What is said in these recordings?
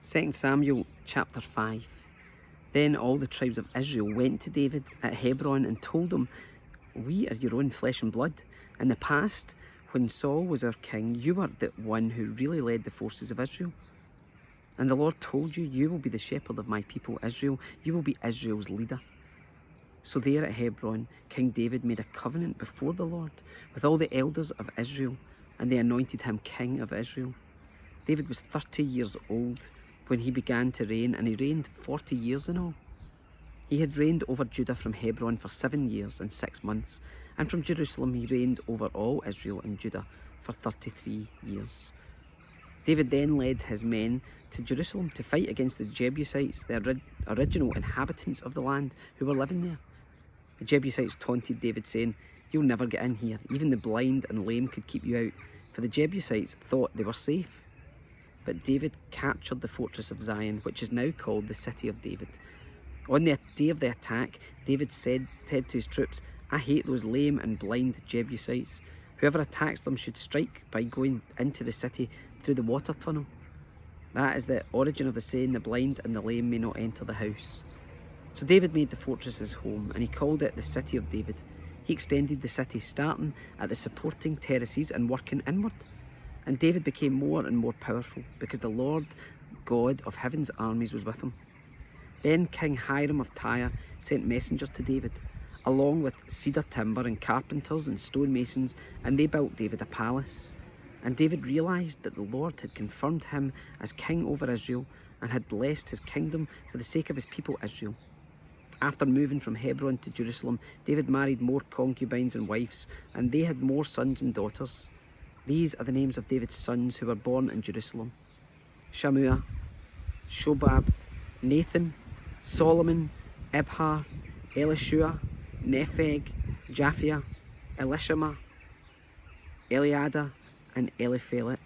2 Samuel chapter 5. Then all the tribes of Israel went to David at Hebron and told him, "We are your own flesh and blood. In the past, when Saul was our king, you were the one who really led the forces of Israel. And the Lord told you, you will be the shepherd of my people Israel. You will be Israel's leader." So there at Hebron, King David made a covenant before the Lord with all the elders of Israel, and they anointed him king of Israel. David was 30 years old when he began to reign, and he reigned 40 years in all. He had reigned over Judah from Hebron for 7 years and 6 months, and from Jerusalem he reigned over all Israel and Judah for 33 years. David then led his men to Jerusalem to fight against the Jebusites, the original inhabitants of the land who were living there. The Jebusites taunted David, saying, "You'll never get in here. Even the blind and lame could keep you out," for the Jebusites thought they were safe. But David captured the fortress of Zion, which is now called the City of David. On the day of the attack, David said to his troops, "I hate those lame and blind Jebusites. Whoever attacks them should strike by going into the city through the water tunnel." That is the origin of the saying, "The blind and the lame may not enter the house." So David made the fortress his home, and he called it the City of David. He extended the city, starting at the supporting terraces and working inward. And David became more and more powerful because the Lord God of heaven's armies was with him. Then King Hiram of Tyre sent messengers to David, along with cedar timber and carpenters and stonemasons, and they built David a palace. And David realised that the Lord had confirmed him as king over Israel and had blessed his kingdom for the sake of his people Israel. After moving from Hebron to Jerusalem, David married more concubines and wives, and they had more sons and daughters. These are the names of David's sons who were born in Jerusalem: Shammua, Shobab, Nathan, Solomon, Ibhar, Elishua, Nepheg, Japhia, Elishama, Eliada, and Eliphelet.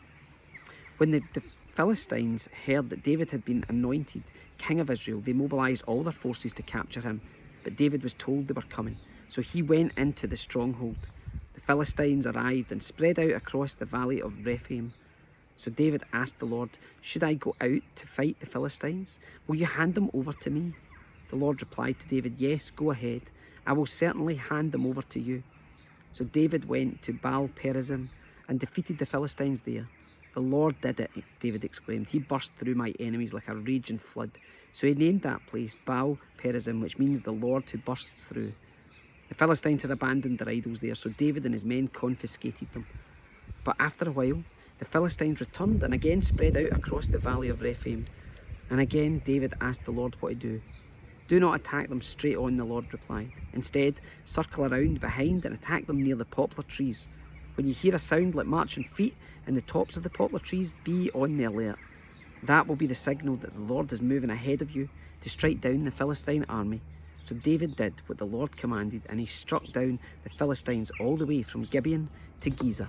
When the Philistines heard that David had been anointed king of Israel, they mobilised all their forces to capture him. But David was told they were coming, so he went into the stronghold. The Philistines arrived and spread out across the valley of Rephaim. So David asked the Lord, "Should I go out to fight the Philistines? Will you hand them over to me?" The Lord replied to David, "Yes, go ahead. I will certainly hand them over to you." So David went to Baal Perazim and defeated the Philistines there. "The Lord did it," David exclaimed. "He burst through my enemies like a raging flood." So he named that place Baal Perazim, which means the Lord who bursts through. The Philistines had abandoned their idols there, so David and his men confiscated them. But after a while, the Philistines returned and again spread out across the valley of Rephaim. And again David asked the Lord what to do. "Do not attack them straight on," the Lord replied. "Instead, circle around behind and attack them near the poplar trees. When you hear a sound like marching feet in the tops of the poplar trees, be on the alert. That will be the signal that the Lord is moving ahead of you to strike down the Philistine army." So David did what the Lord commanded, and he struck down the Philistines all the way from Gibeon to Giza.